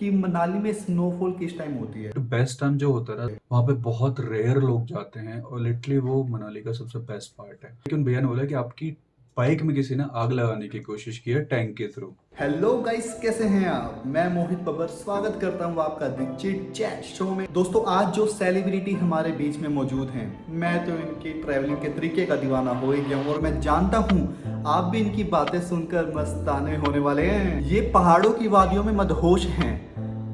कि मनाली में स्नोफॉल किस टाइम होती है। बेस्ट टाइम जो होता है ना, वहाँ पे बहुत रेयर लोग जाते हैं और लिटरली वो मनाली का सबसे बेस्ट पार्ट है। लेकिन भैया ने बोला कि आपकी बाइक में किसी ने आग लगाने की कोशिश की है टैंक के थ्रू। हेलो गाइस, कैसे हैं आप? मैं मोहित बब्बर स्वागत करता हूं आपका द चिट चैट शो में। दोस्तों, आज जो सेलिब्रिटी हमारे बीच में मौजूद हैं, मैं तो इनकी ट्रैवलिंग के तरीके का दीवाना हो ही गया हूं और मैं जानता हूं आप भी इनकी बातें सुनकर मस्ताने होने वाले हैं। ये पहाड़ों की वादियों में मदहोश हैं,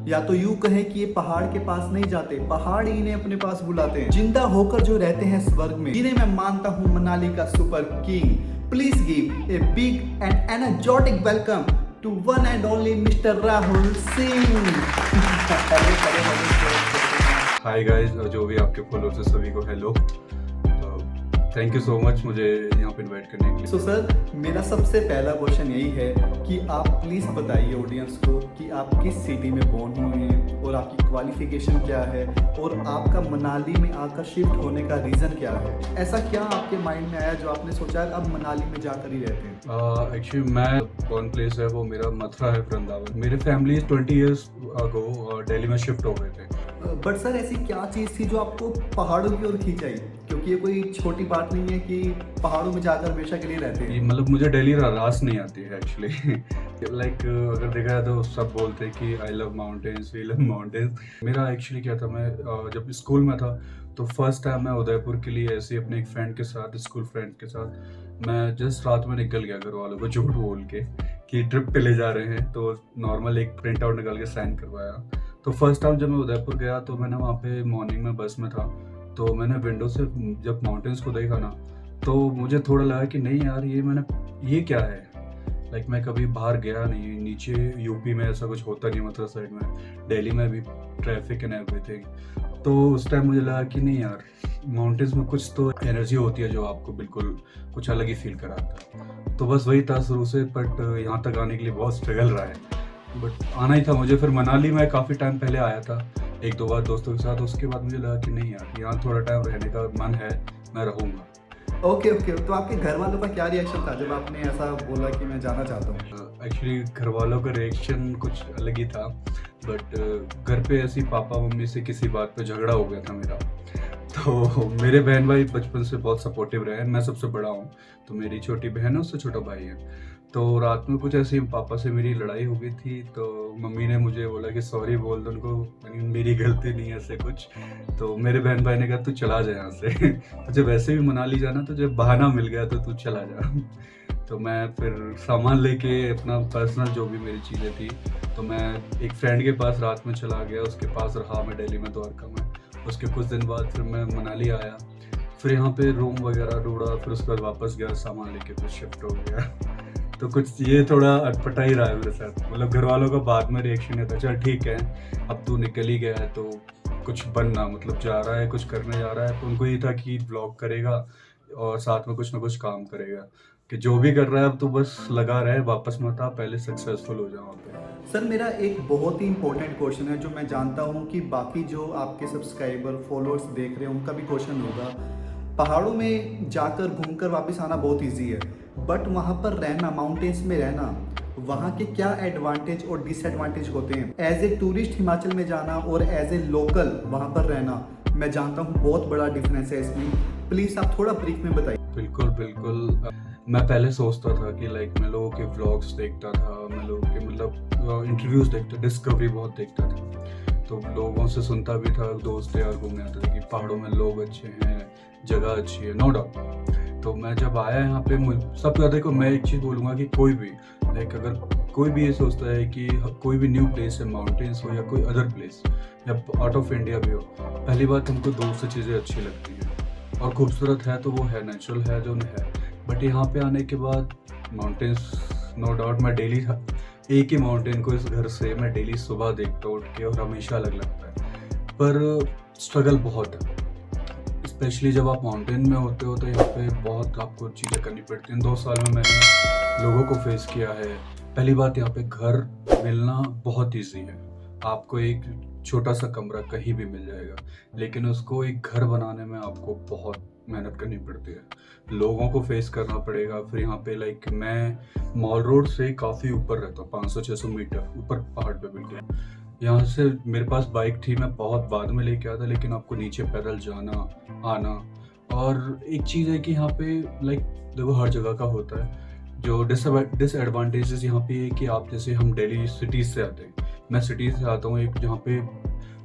या तो यूं कहें कि ये पहाड़ के पास नहीं जाते, पहाड़ ही इन्हें अपने पास बुलाते हैं। जिंदा होकर जो रहते हैं स्वर्ग में, जिन्हें मैं मानता हूं मनाली का super king. Please give a big and energetic welcome to one and only mister Rahul Singh. Hi guys, जो भी आपके फॉलोअर्स हैं सभी को hello. Thank you so much मुझे यहाँ पे इनवाइट करने के लिए। सो सर, मेरा सबसे पहला क्वेश्चन यही है कि आप प्लीज बताइए ऑडियंस को कि आप किस सिटी में बोर्न हुए हैं और आपकी क्वालिफिकेशन क्या है और आपका मनाली में आकर शिफ्ट होने का रीजन क्या है। ऐसा क्या आपके माइंड में आया जो आपने सोचा अब मनाली में जाकर ही रहते हैं? एक्चुअली मैं कौन प्लेस है वो मेरा मथुरा है, वृंदावन। मेरे फैमिली 20 ईयर्स अगो दिल्ली में शिफ्ट हो गए थे। बट सर, ऐसी क्या चीज़ थी जो आपको पहाड़ों की ओर खींच आई? क्योंकि ये कोई छोटी बात नहीं है कि पहाड़ों में जाकर हमेशा के लिए रहते हैं। मतलब मुझे दिल्ली रास नहीं आती है एक्चुअली। लाइक अगर देखा जाए तो सब बोलते हैं कि I love mountains, we love mountains. मेरा एक्चुअली क्या था, मैं जब स्कूल में था तो फर्स्ट टाइम मैं उदयपुर के लिए ऐसे अपने एक फ्रेंड के साथ, स्कूल फ्रेंड के साथ, मैं जस्ट रात में निकल गया घर वालों को झूठ बोल के कि ट्रिप पे ले जा रहे हैं। तो नॉर्मल एक प्रिंट आउट निकाल के साइन करवाया। तो फर्स्ट टाइम जब मैं उदयपुर गया तो मैंने वहाँ पे मॉर्निंग में बस में था, तो मैंने विंडो से जब माउंटेन्स को देखा ना, तो मुझे थोड़ा लगा कि नहीं यार, ये क्या है। लाइक मैं कभी बाहर गया नहीं, नीचे यूपी में ऐसा कुछ होता नहीं, मथुरा साइड में, दिल्ली में भी ट्रैफिक एंड एवरीथिंग। तो उस टाइम मुझे लगा कि नहीं यार, माउंटेन्स में कुछ तो एनर्जी होती है जो आपको बिल्कुल कुछ अलग ही फील कराता है। तो बस वही था शुरू से, बट यहाँ तक आने के लिए बहुत स्ट्रगल रहा है, बट आना ही था मुझे। फिर मनाली में काफ़ी टाइम पहले आया था एक दो बार दोस्तों के साथ। उसके बाद मुझे लगा कि नहीं यार, यहाँ थोड़ा टाइम रहने का मन है, मैं रहूँगा। ओके ओके, तो आपके घर वालों का क्या रिएक्शन था जब आपने ऐसा बोला कि मैं जाना चाहता हूँ? एक्चुअली घर वालों का रिएक्शन कुछ अलग ही था, बट घर पे ऐसी पापा मम्मी से किसी बात पे झगड़ा हो गया था मेरा। तो मेरे बहन भाई बचपन से बहुत सपोर्टिव रहे हैं। मैं सबसे बड़ा हूँ, तो मेरी छोटी बहन है, उससे छोटा भाई है। तो रात में कुछ ऐसी पापा से मेरी लड़ाई हो गई थी, तो मम्मी ने मुझे बोला कि सॉरी बोल दो उनको, मेरी गलती नहीं है ऐसे कुछ। तो मेरे बहन भाई ने कहा तू चला जा यहाँ से तुझे वैसे भी मनाली जाना, तुझे बहाना मिल गया तो तू चला जा। तो मैं फिर सामान लेके अपना पर्सनल जो भी मेरी चीज़ें थी, तो मैं एक फ्रेंड के पास रात में चला गया, उसके पास रहा मैं दिल्ली में, द्वारका में। उसके कुछ दिन बाद फिर मैं मनाली आया, फिर यहाँ पे रूम वगैरह ढूंढा, फिर उसके बाद वापस गया सामान लेके, फिर शिफ्ट हो गया। तो कुछ ये थोड़ा अटपटा ही रहा है मेरे साथ। मतलब घर वालों का बाद में रिएक्शन था, चल ठीक है अब तू निकल ही गया है तो कुछ बनना, मतलब जा रहा है कुछ करने जा रहा है, तो उनको ये था कि ब्लॉग करेगा और साथ में कुछ ना कुछ काम करेगा, कि जो भी कर रहा है अब तो बस लगा रहे, वापस मत आ, पहले सक्सेसफुल हो जाओ पे। सर, मेरा एक बहुत ही इंपॉर्टेंट क्वेश्चन है जो मैं जानता हूँ कि बाकी जो आपके सब्सक्राइबर फॉलोअर्स देख रहे हैं उनका भी क्वेश्चन होगा। पहाड़ों में जाकर घूमकर वापस आना बहुत इजी है, बट वहाँ पर रहना, माउंटेन्स में रहना, वहाँ के क्या एडवांटेज और डिसएडवांटेज होते हैं? एज ए टूरिस्ट हिमाचल में जाना और एज ए लोकल वहाँ पर रहना, मैं जानता हूँ बहुत बड़ा डिफरेंस है इसमें। प्लीज़ आप थोड़ा ब्रीफ में बताइए। बिल्कुल बिल्कुल। मैं पहले सोचता था कि लाइक मैं लोगों के व्लॉग्स देखता था, मैं लोगों के मतलब इंटरव्यूज देखता, डिस्कवरी बहुत देखता था, तो लोगों से सुनता भी था, दोस्त यार घूमने आते थे कि पहाड़ों में लोग अच्छे हैं, जगह अच्छी है, नो डाउट। तो मैं जब आया यहाँ पे, सब देखो मैं एक चीज़ बोलूँगा कि कोई भी लाइक अगर कोई भी ये सोचता है कि कोई भी न्यू प्लेस है, माउंटेन्स हो या कोई अदर प्लेस या आउट ऑफ इंडिया भी हो, पहली बात हमको दो से चीज़ें अच्छी लगती हैं और खूबसूरत है तो वो है, नेचुरल है जो है। बट यहाँ पे आने के बाद माउंटेन्स, नो डाउट, मैं डेली एक ही माउंटेन को इस घर से मैं डेली सुबह देखता हूँ उठ के और हमेशा अलग लगता है, पर स्ट्रगल बहुत है। स्पेशली जब आप माउंटेन में होते हो तो यहाँ पे बहुत आपको चीज़ें करनी पड़ती हैं। 2 साल में मैंने लोगों को फेस किया है। पहली बात, यहाँ पे घर मिलना बहुत ईजी है, आपको एक छोटा सा कमरा कहीं भी मिल जाएगा, लेकिन उसको एक घर बनाने में आपको बहुत मेहनत करनी पड़ती है, लोगों को फेस करना पड़ेगा। फिर यहाँ पे लाइक मैं मॉल रोड से काफ़ी ऊपर रहता हूँ, 500-600 मीटर ऊपर पहाड़ पे बिल्कुल। यहाँ से मेरे पास बाइक थी, मैं बहुत बाद में लेके आया था, लेकिन आपको नीचे पैदल जाना आना। और एक चीज़ है कि यहाँ पे लाइक देखो हर जगह का होता है। जो डिसएडवांटेजेस यहाँ पे है कि आप जैसे हम दिल्ली सिटीज़ से आते हैं, मैं सिटी से आता हूँ एक जहाँ पे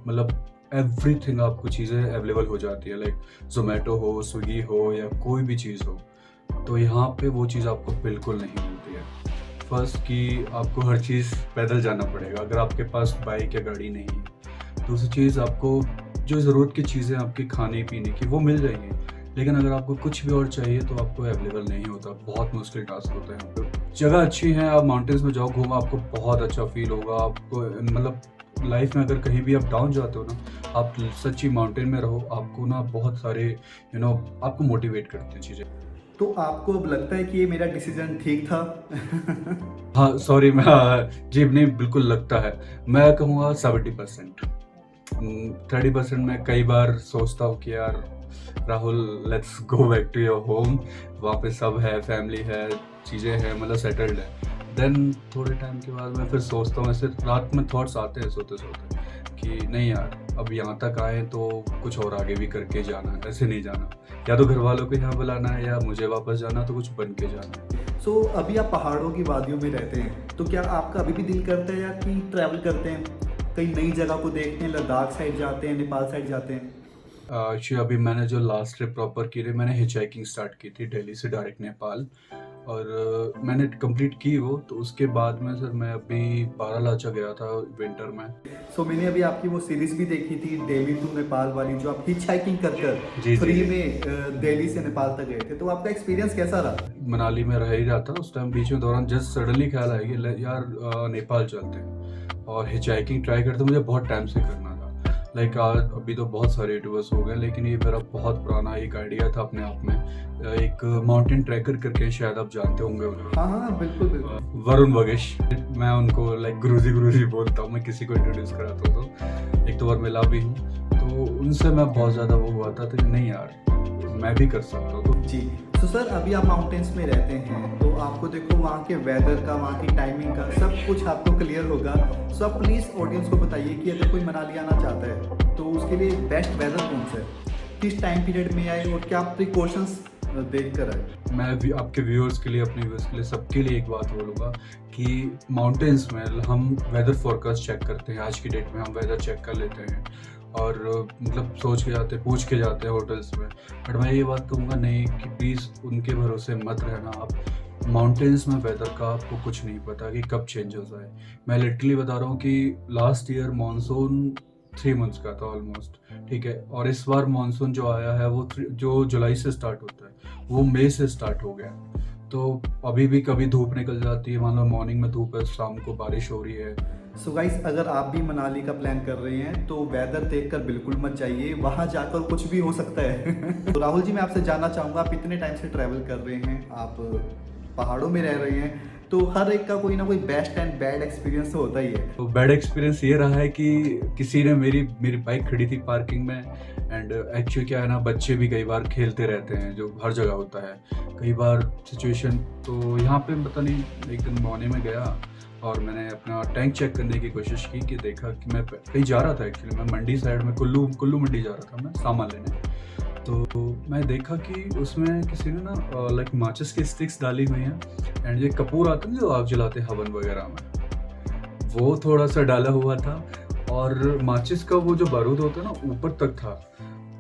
मतलब एवरीथिंग आपको चीज़ें अवेलेबल हो जाती है, लाइक जोमेटो हो, स्विगी हो या कोई भी चीज़ हो। तो यहाँ पे वो चीज़ आपको बिल्कुल नहीं मिलती है। फर्स्ट कि आपको हर चीज़ पैदल जाना पड़ेगा अगर आपके पास बाइक या गाड़ी नहीं है। दूसरी चीज़, आपको जो ज़रूरत की चीज़ें आपकी खाने पीने की वो मिल जाएंगी, लेकिन अगर आपको कुछ भी और चाहिए तो आपको अवेलेबल नहीं होता। बहुत मुश्किल टास्क होता है यहाँ पे। जगह अच्छी है, आप माउंटेन्स में जाओ घूमो, आपको बहुत अच्छा फील होगा। आपको मतलब लाइफ में अगर कहीं भी आप डाउन जाते हो ना, आप सच्ची माउंटेन में रहो, आपको ना बहुत सारे आपको मोटिवेट करते हैं चीज़ें। तो आपको अब लगता है कि ये मेरा डिसीजन ठीक था? हाँ सॉरी, मैं जी नहीं, बिल्कुल लगता है। मैं कहूँगा 70%। 30% में कई बार सोचता हूँ कि यार Rahul, let's go back to your home. वहाँ पे सब है, फैमिली है, चीज़ें हैं, मतलब सेटल्ड है। देन थोड़े टाइम के बाद मैं फिर सोचता हूँ, ऐसे रात में थॉट्स आते हैं सोते सोते कि नहीं यार, अब यहाँ तक आए तो कुछ और आगे भी करके जाना है, ऐसे नहीं जाना। या तो घर वालों को यहाँ बुलाना है या मुझे वापस जाना, तो कुछ बन के जाना है। सो अभी आप पहाड़ों की वादियों में रहते हैं, तो क्या आपका अभी भी दिल करता है या कि ट्रैवल करते हैं, कहीं नई जगह को देखते हैं, लद्दाख साइड जाते हैं, नेपाल साइड जाते हैं? एक्चुअली अभी मैंने जो लास्ट ट्रिप प्रॉपर की थी, मैंने हिचहाइकिंग स्टार्ट की थी दिल्ली से डायरेक्ट नेपाल। और मैंने कंप्लीट की वो, तो उसके बाद में सर मैं अभी बारालाचा गया था विंटर में। सो मैंने अभी आपकी वो सीरीज भी देखी थी, दिल्ली टू नेपाल वाली, जो आप हिच हाइकिंग कर जी कर जी फ्री जी। में दिल्ली से नेपाल तक गए थे, तो आपका एक्सपीरियंस कैसा रहा? मनाली में रह ही रहा था उस टाइम, बीच में दौरान जस्ट सडनली ख्याल आया कि यार नेपाल चलते हैं और हिचहाइकिंग ट्राई करते। मुझे बहुत टाइम से करना था, लाइक आज अभी तो बहुत सारे यूट्यूबर्स हो गए, लेकिन ये मेरा बहुत पुराना एक आइडिया था अपने आप में। एक माउंटेन ट्रैकर करके, शायद आप जानते होंगे उन्हें, हाँ हाँ, बिल्कुल बिल्कुल। वरुण वगेश। मैं उनको लाइक गुरुजी गुरुजी बोलता हूँ, मैं किसी को इंट्रोड्यूस कराता हूँ तो एक दो बार मिला भी हूँ। तो उनसे मैं बहुत ज़्यादा वो हुआ था तो नहीं यार, मैं भी कर सकता हूँ। तो जी। तो सर अभी आप माउंटेन्स में रहते हैं, तो आपको देखो वहाँ के वेदर का, वहाँ की टाइमिंग का सब कुछ आपको क्लियर होगा। सो आप प्लीज़ ऑडियंस को बताइए कि अगर कोई मनाली आना चाहता है तो उसके लिए बेस्ट वेदर कौन सा है, किस टाइम पीरियड में आए और क्या प्रिकॉशंस देख कर आए? मैं भी आपके व्यूअर्स के लिए, अपने व्यूअर्स के लिए, सबके लिए एक बात बोलूँगा कि माउंटेन्स में हम वेदर फोरकास्ट चेक करते हैं। आज की डेट में हम वेदर चेक कर लेते हैं और मतलब सोच के जाते हैं, पूछ के जाते हैं होटल्स में। बट मैं ये बात कहूँगा नहीं कि प्लीज़ उनके भरोसे मत रहना आप। माउंटेन्स में वेदर का आपको कुछ नहीं पता कि कब चेंज हो जाए। मैं लिटरली बता रहा हूँ कि लास्ट ईयर मानसून 3 मंथ्स का था ऑलमोस्ट, ठीक है, और इस बार मानसून जो आया है वो जो जुलाई से स्टार्ट होता है वो मई से स्टार्ट हो गया। तो अभी भी कभी धूप निकल जाती है, मान लो मॉर्निंग में धूप है, शाम को बारिश हो रही है। सो गाइस, अगर आप भी मनाली का प्लान कर रहे हैं तो वेदर देखकर बिल्कुल मत जाइए, वहाँ जाकर कुछ भी हो सकता है। तो राहुल जी, मैं आपसे जानना चाहूँगा, आप इतने टाइम से ट्रैवल कर रहे हैं, आप पहाड़ों में रह रहे हैं, तो हर एक का कोई ना कोई बेस्ट एंड बैड एक्सपीरियंस तो होता ही है। तो बैड एक्सपीरियंस ये रहा है कि किसी ने मेरी बाइक खड़ी थी पार्किंग में, एंड एक्चुअली क्या है ना, बच्चे भी कई बार खेलते रहते हैं, जो हर जगह होता है कई बार सिचुएशन। तो यहाँ पे पता नहीं, एक दिन मॉर्निंग में गया और मैंने अपना टैंक चेक करने की कोशिश की कि देखा कि मैं कहीं जा रहा था। एक्चुअली मैं मंडी साइड में कुल्लू मंडी जा रहा था मैं सामान लेने। तो मैं देखा कि उसमें किसी ने ना लाइक माचिस की स्टिक्स डाली हुई हैं, एंड ये कपूर आता है जो आग जलाते हैं हवन वगैरह में, वो थोड़ा सा डाला हुआ था। और माचिस का वो जो बारूद होता है ना, ऊपर तक था।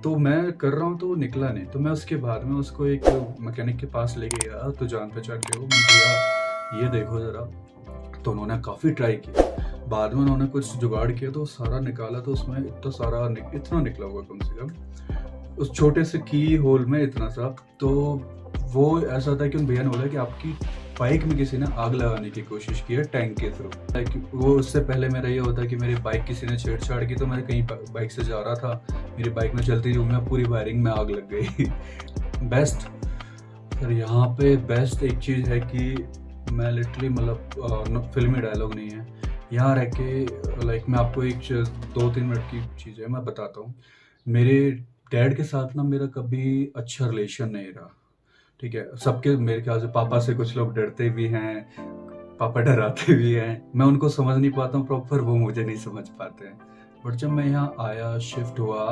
तो मैं कर रहा हूँ तो वो निकला नहीं, तो मैं उसके बाद में उसको एक मैकेनिक के पास लेके गया, तो जान पहचान के वो, मैं भैया ये देखो ज़रा। तो उन्होंने काफ़ी ट्राई की, बाद में उन्होंने कुछ जुगाड़ किया तो सारा निकाला, तो उसमें इतना निकला होगा कम से कम उस छोटे से की होल में इतना सा। तो वो ऐसा था कि उन भैया ने बोला कि आपकी बाइक में किसी ने आग लगाने की कोशिश की है टैंक के थ्रू। लाइक वो उससे पहले मेरा ये होता कि मेरी बाइक किसी ने छेड़छाड़ की, तो मैं कहीं बाइक से जा रहा था, मेरी बाइक में चलती रूम में पूरी वायरिंग में आग लग गई। बेस्ट सर, यहाँ पे बेस्ट एक चीज़ है कि मैं लिटरली मतलब फिल्मी डायलॉग नहीं है, यहाँ रह के लाइक मैं आपको एक 2-3 मिनट की चीज़ है मैं बताता हूँ। मेरे डैड के साथ ना मेरा कभी अच्छा रिलेशन नहीं रहा, ठीक है। सबके मेरे ख्याल से पापा से कुछ लोग डरते भी हैं, पापा डराते भी हैं, मैं उनको समझ नहीं पाता हूँ प्रॉपर, वो मुझे नहीं समझ पाते हैं। बट जब मैं यहाँ आया, शिफ्ट हुआ,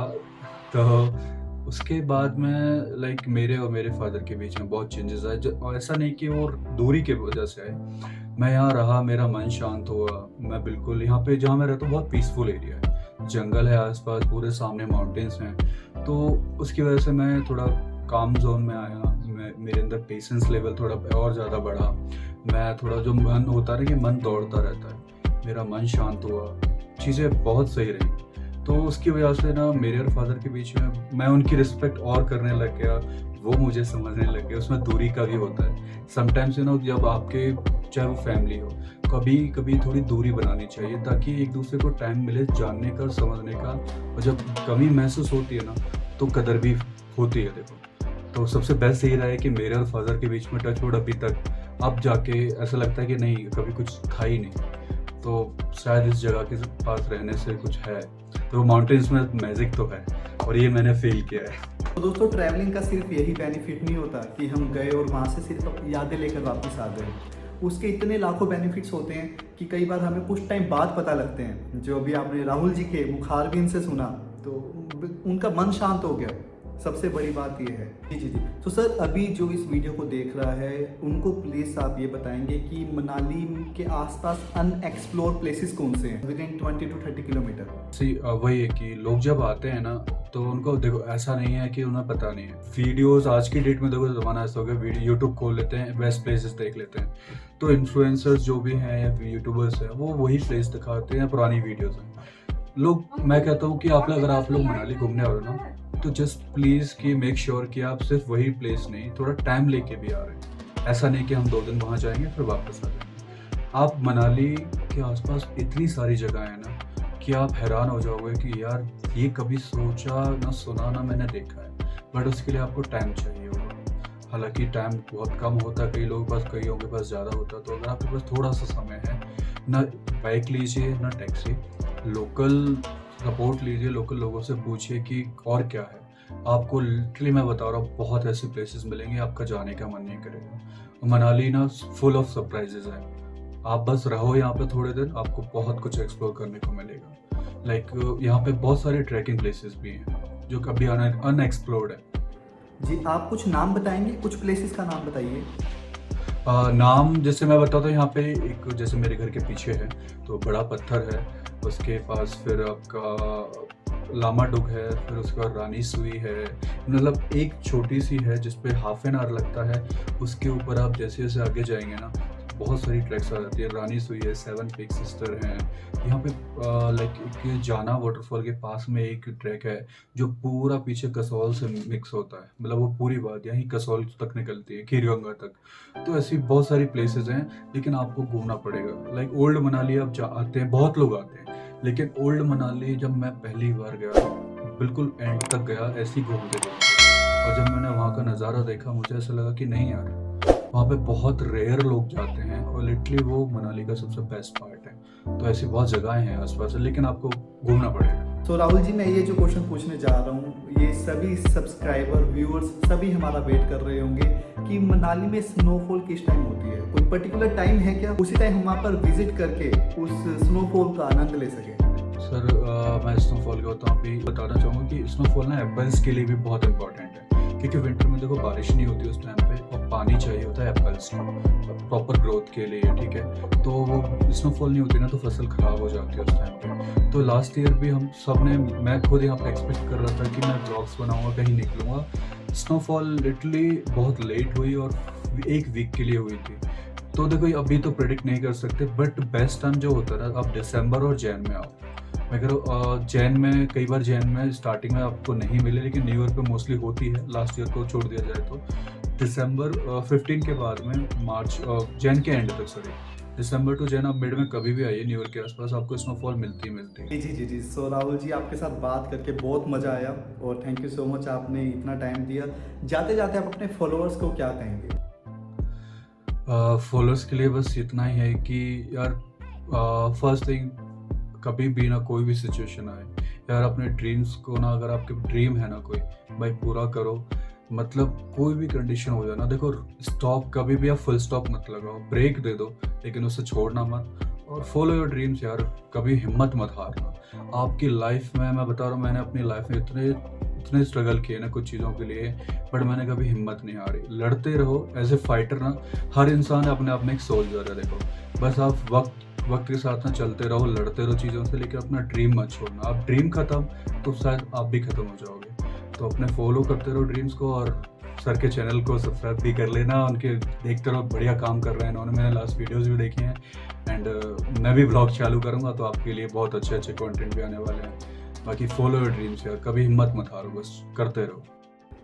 तो उसके बाद में लाइक मेरे और मेरे फादर के बीच में बहुत चेंजेस आए, और ऐसा नहीं कि वो दूरी की वजह से आए। मैं यहाँ रहा, मेरा मन शांत हुआ, मैं बिल्कुल यहाँ पे जहाँ मैं रहता हूँ बहुत पीसफुल एरिया है, जंगल है आसपास, पूरे सामने माउंटेन्स हैं, तो उसकी वजह से मैं थोड़ा काम जोन में आया। मेरे अंदर पेशेंस लेवल थोड़ा और ज़्यादा बढ़ा। मैं थोड़ा, जो मन होता है ना कि मन दौड़ता रहता है, मेरा मन शांत हुआ, चीज़ें बहुत सही रही। तो उसकी वजह से ना मेरे और फादर के बीच में मैं उनकी रिस्पेक्ट और करने लग गया, वो मुझे समझने लग गए। उसमें दूरी का भी होता है समटाइम्स, जब आपके चाहे वो फैमिली हो, कभी कभी थोड़ी दूरी बनानी चाहिए ताकि एक दूसरे को टाइम मिले जानने का और समझने का। और जब कमी महसूस होती है ना, तो कदर भी होती है। देखो, तो सबसे बेस्ट यही रहा है कि मेरे और फादर के बीच में टच वुड अभी तक, अब जाके ऐसा लगता है कि नहीं, कभी कुछ था ही नहीं। तो शायद इस जगह के पास रहने से कुछ है, तो माउंटेन्स में मैजिक तो है, और ये मैंने फील किया है। तो दोस्तों, ट्रैवलिंग का सिर्फ यही बेनिफिट नहीं होता कि हम गए और वहाँ से सिर्फ यादें लेकर वापस आ गए। उसके इतने लाखों बेनिफिट्स होते हैं कि कई बार हमें कुछ टाइम बाद पता लगते हैं। जो अभी आपने राहुल जी के मुखारबिन से सुना, तो उनका मन शांत हो गया, सबसे बड़ी बात ये है। जी जी जी। तो सर, अभी जो इस वीडियो को देख रहा है, उनको प्लीज़ आप ये बताएंगे कि मनाली के आसपास अनएक्सप्लोर प्लेसेस कौन से हैं विद इन 20 to 30 किलोमीटर। वही है कि लोग जब आते हैं ना, तो उनको देखो, ऐसा नहीं है कि उन्हें पता नहीं है। वीडियोस आज की डेट में देखो, ज़माना ऐसा हो गया, वीडियो यूट्यूब खोल लेते हैं, बेस्ट प्लेसेस देख लेते हैं, तो इन्फ्लुएंसर्स जो भी हैं या यूट्यूबर्स हैं, वो वही प्लेस दिखाते हैं, पुरानी वीडियोज़ हैं लोग। मैं कहता हूँ कि अगर आप लोग मनाली घूमने आ रहे हो ना, तो जस्ट प्लीज़ कि मेक श्योर कि आप सिर्फ वही प्लेस नहीं, थोड़ा टाइम लेके भी आ रहे हैं। ऐसा नहीं कि हम 2 दिन वहाँ जाएंगे फिर वापस आ जाएंगे। आप मनाली के आसपास इतनी सारी जगह है ना कि आप हैरान हो जाओगे कि यार, ये कभी सोचा ना सुना ना मैंने देखा है। बट उसके लिए आपको टाइम चाहिए होगा। हालांकि टाइम बहुत कम होता है कई लोगों के पास, कईयों के पास ज़्यादा होता है। तो अगर आपके पास थोड़ा सा समय है, ना बाइक लीजिए ना टैक्सी, लोकल सपोर्ट लीजिए, लोकल लोगों से पूछिए कि और क्या है। आपको लिटरली मैं बता रहा हूँ, बहुत ऐसे प्लेसेस मिलेंगे आपका जाने का मन नहीं करेगा। और मनाली ना फुल ऑफ सरप्राइजेज है। आप बस रहो यहाँ पे थोड़े दिन, आपको बहुत कुछ एक्सप्लोर करने को मिलेगा। लाइक यहाँ पे बहुत सारे ट्रैकिंग प्लेसेस भी हैं जो कभी अनएक्सप्लोर्ड है। जी, आप कुछ नाम बताएंगे, कुछ प्लेसेस का नाम बताइए। नाम जैसे मैं बताता हूँ, यहाँ पे एक, जैसे मेरे घर के पीछे है तो बड़ा पत्थर है, उसके पास फिर आपका लामा डुग है, फिर उसके बाद रानी सुई है। मतलब एक छोटी सी है जिसपे हाफ एन आवर लगता है। उसके ऊपर आप जैसे जैसे आगे जाएंगे ना, बहुत सारी ट्रैक्स आ जाती है। रानी सुई है, 7 पीक सिस्टर हैं यहाँ पे। लाइक एक जाना वाटरफॉल के पास में एक ट्रैक है जो पूरा पीछे कसौल से मिक्स होता है। मतलब वो पूरी बात यहीं कसौल तक निकलती है, खीरगंगा तक। तो ऐसी बहुत सारी प्लेसेस हैं, लेकिन आपको घूमना पड़ेगा। लाइक ओल्ड मनाली आप आते हैं, बहुत लोग आते हैं, लेकिन ओल्ड मनाली जब मैं पहली बार गया, बिल्कुल एंड तक गया ऐसे ही घूमते घूमते, और जब मैंने वहाँ का नज़ारा देखा, मुझे ऐसा लगा कि नहीं यार, वहाँ पे बहुत रेयर लोग जाते हैं, और लिटरली वो मनाली का सबसे बेस्ट पार्ट है। तो ऐसी बहुत जगहें हैं आसपास, लेकिन आपको घूमना पड़ेगा। तो राहुल जी, मैं ये जो क्वेश्चन पूछने जा रहा हूँ, ये सभी सब्सक्राइबर, व्यूअर्स सभी हमारा वेट कर रहे होंगे कि मनाली में स्नोफॉल किस टाइम होती है। कोई पर्टिकुलर टाइम है क्या, उसी टाइम हम वहाँ पर विजिट करके उस स्नोफॉल का आनंद ले सकें? सर, मैं स्नोफॉल का बताना चाहूँगा कि स्नोफॉल ना एप्पल्स के लिए भी बहुत इंपॉर्टेंट है, क्योंकि विंटर में देखो बारिश नहीं होती उस टाइम पे, और पानी चाहिए होता है एप्पल्स को प्रॉपर ग्रोथ के लिए, ठीक है। तो वो स्नोफॉल नहीं होती ना, तो फसल ख़राब हो जाती है उस टाइम पे। तो लास्ट ईयर भी हम सब ने, मैं खुद यहाँ पे एक्सपेक्ट कर रहा था कि मैं ब्लॉग्स बनाऊँगा, कहीं निकलूँगा। स्नोफॉल लिटरली बहुत लेट हुई, और 1 वीक के लिए हुई थी। तो देखो, अभी तो प्रेडिक्ट नहीं कर सकते, बट बेस्ट टाइम जो होता है, आप दिसंबर और जैन में आओ। मैं कह रहा हूँ, जैन में कई बार, जैन में स्टार्टिंग में आपको नहीं मिले, लेकिन न्यू ईयर पे मोस्टली होती है। लास्ट ईयर को छोड़ दिया जाए तो दिसंबर 15 के बाद में, मार्च जैन के एंड तक, सॉरी, दिसंबर टू जैन, आप मिड में कभी भी आइए, न्यू ईयर के आसपास आपको स्नोफॉल मिलती है। जी जी जी जी। सो राहुल जी, आपके साथ बात करके बहुत मज़ा आया, और थैंक यू सो मच, आपने इतना टाइम दिया। जाते जाते आप अपने फॉलोअर्स को क्या कहेंगे? फॉलोअर्स के लिए बस इतना ही है कि यार, फर्स्ट थिंग, कभी भी ना कोई भी सिचुएशन आए यार, अपने ड्रीम्स को ना, अगर आपके ड्रीम है ना कोई, भाई पूरा करो। मतलब कोई भी कंडीशन हो जाए ना, देखो स्टॉप कभी भी आप फुल स्टॉप मत लगाओ, ब्रेक दे दो लेकिन उसे छोड़ना मत, और फॉलो योर ड्रीम्स यार, कभी हिम्मत मत हारना। आपकी लाइफ में मैं बता रहा हूँ, मैंने अपनी लाइफ में इतने इतने स्ट्रगल किए ना कुछ चीज़ों के लिए, बट मैंने कभी हिम्मत नहीं हारी। लड़ते रहो एज ए फाइटर ना, हर इंसान अपने आप में एक सोल्जर है। देखो बस आप वक्त वक्त के साथ ना चलते रहो, लड़ते रहो चीज़ों से, लेकिन अपना ड्रीम मत छोड़ना। आप ड्रीम खत्म तो शायद आप भी खत्म हो जाओगे। तो अपने फॉलो करते रहो ड्रीम्स को, और सर के चैनल को सब्सक्राइब भी कर लेना, उनके देखते रहो, बढ़िया काम कर रहे हैं इन्होंने, मैंने लास्ट वीडियोस भी देखे हैं। एंड मैं भी ब्लॉग चालू करूँगा तो आपके लिए बहुत अच्छे अच्छे कंटेंट भी आने वाले हैं। बाकी फॉलो योर ड्रीम्स यार, कभी हिम्मत मत हारो, बस करते रहो।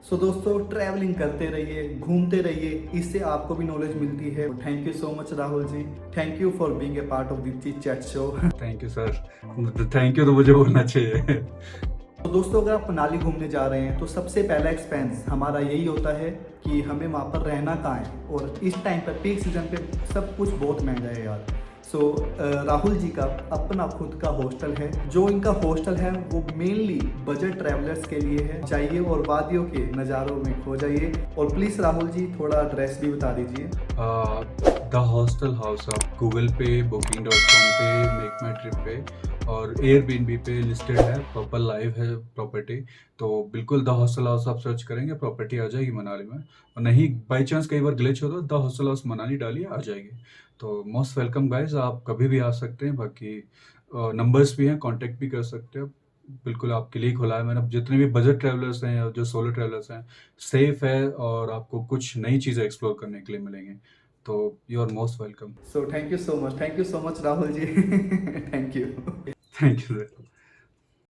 सो दोस्तों, ट्रैवलिंग करते रहिए, घूमते रहिए, इससे आपको भी नॉलेज मिलती है। Thank you so much Rahul ji, thank you for being a part of the chit chat show. Thank you sir, thank you तो मुझे बोलना चाहिए। तो दोस्तों, अगर आप मनाली घूमने जा रहे हैं तो सबसे पहला एक्सपेंस हमारा यही होता है कि हमें वहाँ पर रहना कहाँ है। और इस टाइम पर पीक सीजन पे सब कुछ बहुत महंगा है यार। सो राहुल जी का अपना खुद का हॉस्टल है। जो इनका हॉस्टल है वो मेनली बजट ट्रैवलर्स के लिए है। जाइए और वादियों के नज़ारों में खो जाइए। और प्लीज़ राहुल जी थोड़ा एड्रेस भी बता दीजिए। द हॉस्टल हाउस, आप गूगल पे, booking.com पे, मेक माई ट्रिप पे और एयरबीएनबी पे लिस्टेड है। प्रॉपर लाइव है प्रॉपर्टी, तो बिल्कुल द हॉस्टल हाउस आप सर्च करेंगे, प्रॉपर्टी आ जाएगी मनाली में। और नहीं बाई चांस कई बार ग्लिच हो तो द हॉस्टल हाउस मनाली डालिए, आ जाएगी। तो मोस्ट वेलकम गाइज, आप कभी भी आ सकते हैं। बाकी नंबर्स भी हैं, कांटेक्ट भी कर सकते हैं। बिल्कुल आपके लिए खुला है। मैंने जितने भी बजट ट्रैवलर्स हैं या जो सोलो ट्रैवलर्स हैं, सेफ है और आपको कुछ नई चीज़ें एक्सप्लोर करने के लिए मिलेंगे। तो you are most welcome. So thank you so much Rahul ji. Thank you. Thank you sir.